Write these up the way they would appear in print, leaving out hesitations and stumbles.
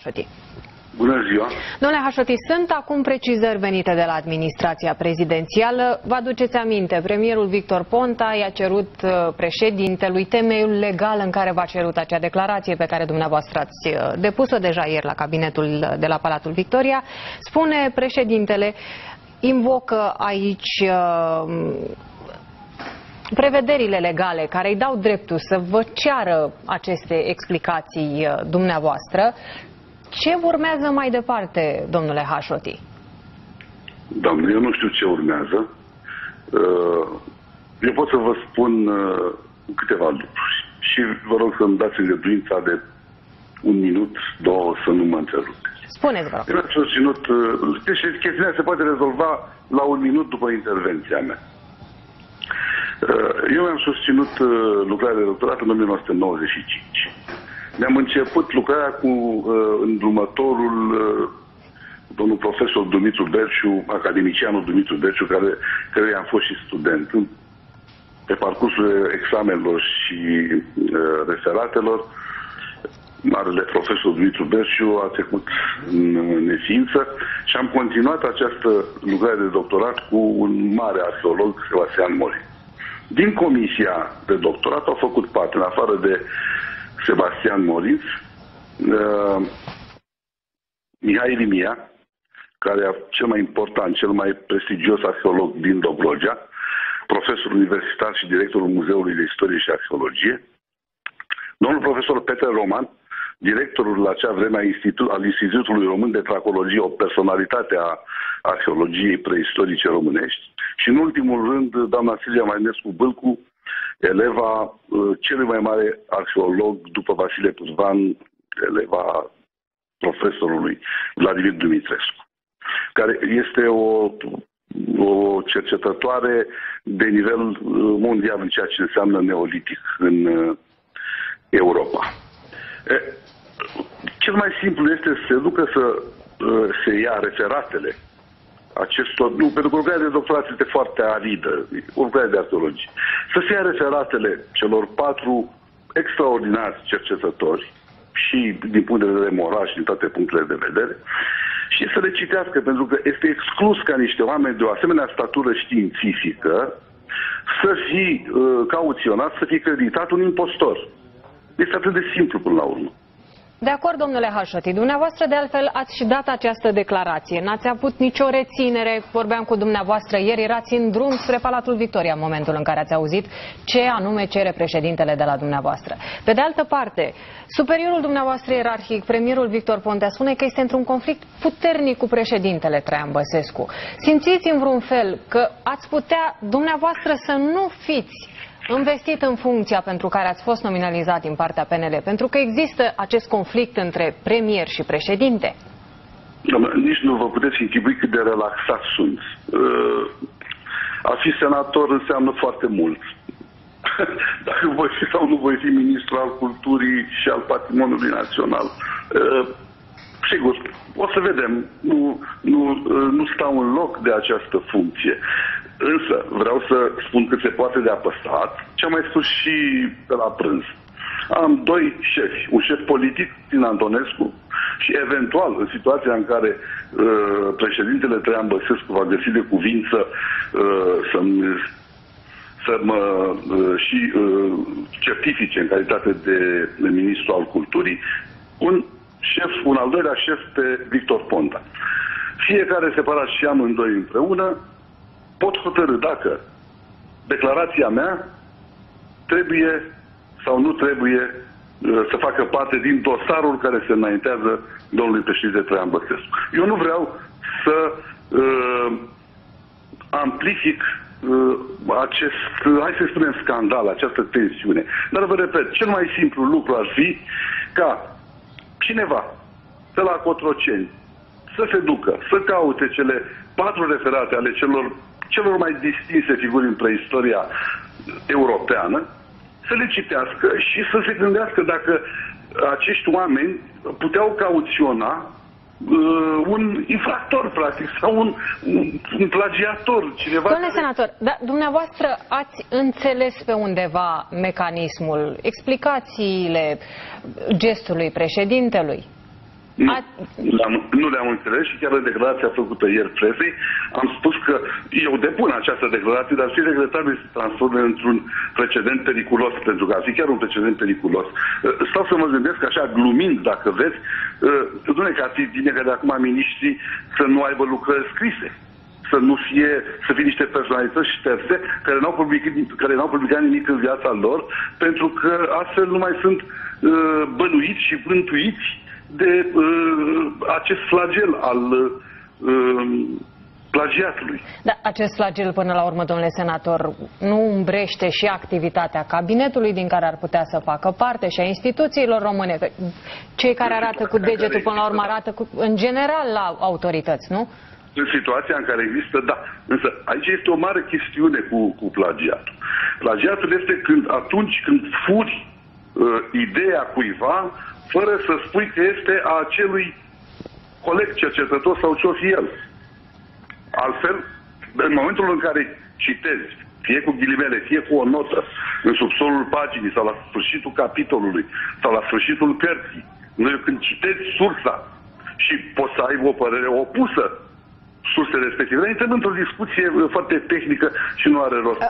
Hașoti. Bună ziua! Domnule Hașoti, sunt acum precizări venite de la administrația prezidențială. Vă aduceți aminte, premierul Victor Ponta i-a cerut președintelui temeiul legal în care v-a cerut acea declarație pe care dumneavoastră ați depus-o deja ieri la cabinetul de la Palatul Victoria. Spune președintele, invocă aici prevederile legale care îi dau dreptul să vă ceară aceste explicații dumneavoastră. Ce urmează mai departe, domnule Hașoti? Doamne, eu nu știu ce urmează. Eu pot să vă spun câteva lucruri. Și vă rog să-mi dați îngăduința de 1 minut, 2, să nu mă întrerupeți. Spuneți, vă rog. Eu mi-am susținut, chestiunea se poate rezolva la 1 minut după intervenția mea. Eu mi-am susținut lucrarea de doctorat în 1995. Mi-am început lucrarea cu îndrumătorul, domnul profesor Dumitru Berciu, academicianul Dumitru Berciu, care am fost și student. Pe parcursul examenelor și referatelor, marele profesor Dumitru Berciu a trecut în neființă și am continuat această lucrare de doctorat cu un mare arheolog, Sebastian Morin. Din comisia de doctorat au făcut parte, în afară de Sebastian Moritz, Mihai Rimia, care e cel mai important, cel mai prestigios arheolog din Dobrogea, profesor universitar și directorul Muzeului de Istorie și Arheologie, domnul profesor Petre Roman, directorul la acea vreme al Institutului Român de Tracologie, o personalitate a arheologiei preistorice românești, și în ultimul rând doamna Silvia Marinescu Bâlcu, eleva celui mai mare arheolog după Vasile Pârvan, eleva profesorului Vladimir Dumitrescu, care este o cercetătoare de nivel mondial în ceea ce înseamnă neolitic în Europa. Cel mai simplu este să se ducă să se ia referatele acestor, nu, pentru că lucrarea de doctorat este foarte aridă, o lucrare de arheologie. Să se ia referatele celor 4 extraordinari cercetători și din punct de vedere moral și din toate punctele de vedere și să le citească, pentru că este exclus ca niște oameni de o asemenea statură științifică să fie cauționat, să fie creditat un impostor. Este atât de simplu până la urmă. De acord, domnule Hașoti, dumneavoastră de altfel ați și dat această declarație. N-ați avut nicio reținere, vorbeam cu dumneavoastră ieri, erați în drum spre Palatul Victoria în momentul în care ați auzit ce anume cere președintele de la dumneavoastră. Pe de altă parte, superiorul dumneavoastră ierarhic, premierul Victor Ponta, spune că este într-un conflict puternic cu președintele Traian Băsescu. Simțiți în vreun fel că ați putea dumneavoastră să nu fiți investit în funcția pentru care ați fost nominalizat din partea PNL, pentru că există acest conflict între premier și președinte? Nici nu vă puteți închipui cât de relaxat sunt. A fi senator înseamnă foarte mult. Dacă voi fi sau nu voi fi ministru al culturii și al patrimoniului național. Sigur, o să vedem. Nu stau în loc de această funcție. Însă, vreau să spun cât se poate de apăsat, ce am mai spus și pe la prânz. Am 2 șefi, un șef politic, Tin Antonescu, și eventual, în situația în care președintele Traian Băsescu va găsi de cuvință să mă și certifice în calitate de ministru al culturii, un al doilea șef pe Victor Ponta. Fiecare separat și amândoi împreună pot hotărî dacă declarația mea trebuie sau nu trebuie să facă parte din dosarul care se înaintează domnului președinte Traian Băsescu. Eu nu vreau să amplific hai să spunem scandal, această tensiune. Dar vă repet, cel mai simplu lucru ar fi ca cineva de la Cotroceni să se ducă, să caute cele 4 referate ale celor mai distinse figuri în preistoria europeană, să le citească și să se gândească dacă acești oameni puteau cauționa un infractor, practic, sau un plagiator, cineva... Domnule senator, dar dumneavoastră ați înțeles pe undeva mecanismul, explicațiile gestului președintelui? Nu le-am înțeles și chiar în declarația făcută ieri presei am spus că eu depun această declarație, dar fi regretabil să se transforme într-un precedent periculos, pentru că ar fi chiar un precedent periculos. Stau să mă gândesc așa, glumind, dacă vreți, că ar fi bine că de acum miniștrii să nu aibă lucrări scrise. Să fie niște personalități șterse care n-au publicat nimic în viața lor, pentru că astfel nu mai sunt bănuiți și bântuiți de acest flagel al plagiatului. Da, acest flagel, până la urmă, domnule senator, nu umbrește și activitatea cabinetului din care ar putea să facă parte și a instituțiilor române? Cei care arată cu degetul, până la urmă, arată în general la autorități, nu? În situația în care există, da. Însă aici este o mare chestiune cu plagiatul. Plagiatul este atunci când furi ideea cuiva fără să spui că este a acelui coleg cercetător sau ce-o fi el. Altfel, în momentul în care citezi, fie cu ghilimele, fie cu o notă, în subsolul paginii sau la sfârșitul capitolului sau la sfârșitul cărții, când citezi sursa și poți să ai o părere opusă sursele respective, intrăm într-o discuție foarte tehnică și nu are rost.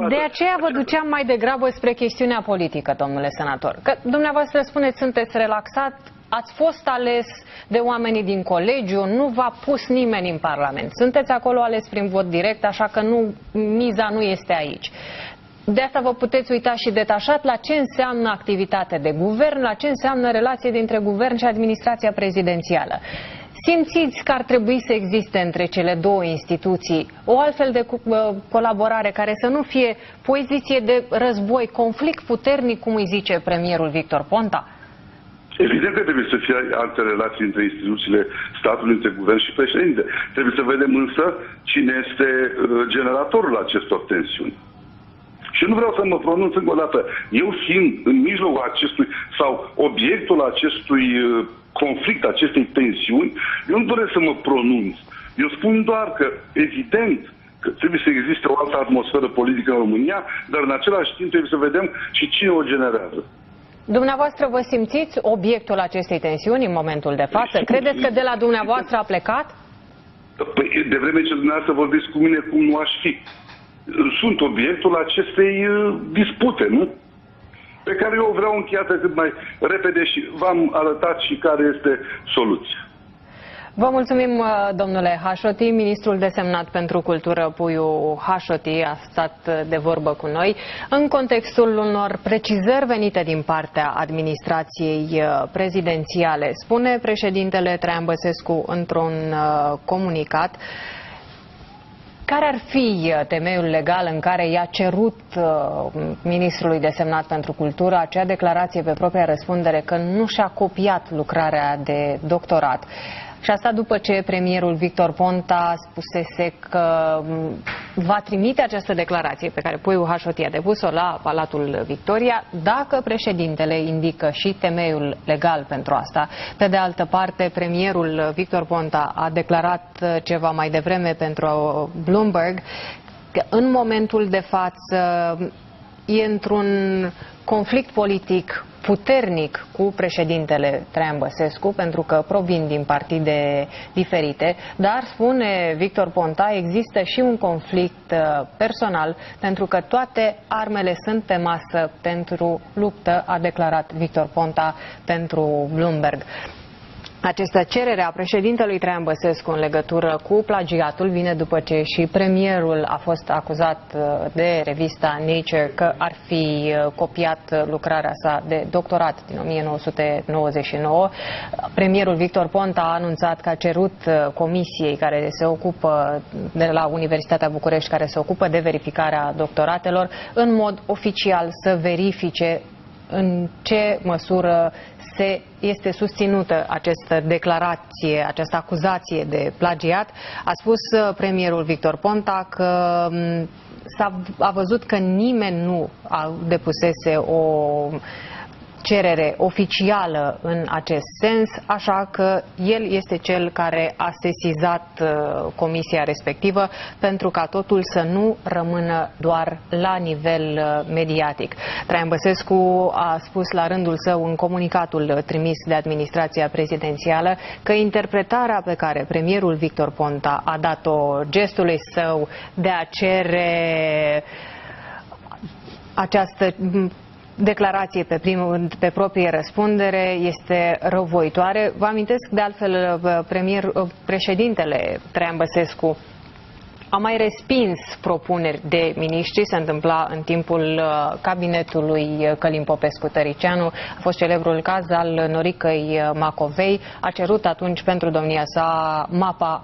De aceea vă duceam mai degrabă spre chestiunea politică, domnule senator. Că dumneavoastră spuneți, sunteți relaxat, ați fost ales de oamenii din colegiu, nu v-a pus nimeni în Parlament. Sunteți acolo ales prin vot direct, așa că miza nu este aici. De asta vă puteți uita și detașat la ce înseamnă activitate de guvern, la ce înseamnă relație dintre guvern și administrația prezidențială. Simțiți că ar trebui să existe între cele două instituții o altfel de colaborare care să nu fie poziție de război, conflict puternic, cum îi zice premierul Victor Ponta? Evident că trebuie să fie alte relații între instituțiile statului, între guvern și președinte. Trebuie să vedem însă cine este generatorul acestor tensiuni. Și nu vreau să mă pronunț încă o dată. Eu fiind în mijlocul acestui sau obiectul acestui conflict, acestei tensiuni, eu nu doresc să mă pronunț. Eu spun doar că, evident, că trebuie să existe o altă atmosferă politică în România, dar în același timp trebuie să vedem și cine o generează. Dumneavoastră vă simțiți obiectul acestei tensiuni în momentul de față? Credeți că de la dumneavoastră a plecat? Păi, de vreme ce dumneavoastră vorbiți cu mine cum nu aș fi. Sunt obiectul acestei dispute, nu? Pe care eu o vreau încheiată cât mai repede și v-am arătat și care este soluția. Vă mulțumim, domnule Hașoti. Ministrul desemnat pentru cultură, Puiu Hașoti, a stat de vorbă cu noi în contextul unor precizări venite din partea administrației prezidențiale. Spune președintele Traian Băsescu într-un comunicat care ar fi temeiul legal în care i-a cerut ministrului desemnat pentru cultură acea declarație pe propria răspundere că nu și-a copiat lucrarea de doctorat. Și asta după ce premierul Victor Ponta spusese că va trimite această declarație pe care Puiu Hașoti a depus-o la Palatul Victoria dacă președintele indică și temeiul legal pentru asta. Pe de altă parte, premierul Victor Ponta a declarat ceva mai devreme pentru Bloomberg că în momentul de față e într-un conflict politic puternic cu președintele Traian Băsescu, pentru că provin din partide diferite, dar, spune Victor Ponta, există și un conflict personal, pentru că toate armele sunt pe masă pentru luptă, a declarat Victor Ponta pentru Bloomberg. Această cerere a președintelui Traian Băsescu în legătură cu plagiatul vine după ce și premierul a fost acuzat de revista Nature că ar fi copiat lucrarea sa de doctorat din 1999. Premierul Victor Ponta a anunțat că a cerut comisiei care se ocupă de la Universitatea București, care se ocupă de verificarea doctoratelor, în mod oficial să verifice în ce măsură este susținută această declarație, această acuzație de plagiat. A spus premierul Victor Ponta că a văzut că nimeni nu depusese cerere oficială în acest sens, așa că el este cel care a sesizat comisia respectivă pentru ca totul să nu rămână doar la nivel mediatic. Traian Băsescu a spus la rândul său în comunicatul trimis de administrația prezidențială că interpretarea pe care premierul Victor Ponta a dat-o gestului său de a cere această declarație pe proprie răspundere este răuvoitoare. Vă amintesc de altfel președintele Traian Băsescu a mai respins propuneri de miniștri, se întâmpla în timpul cabinetului Călim Popescu-Tăricianu, a fost celebrul caz al Noricăi Macovei, a cerut atunci pentru domnia sa mapa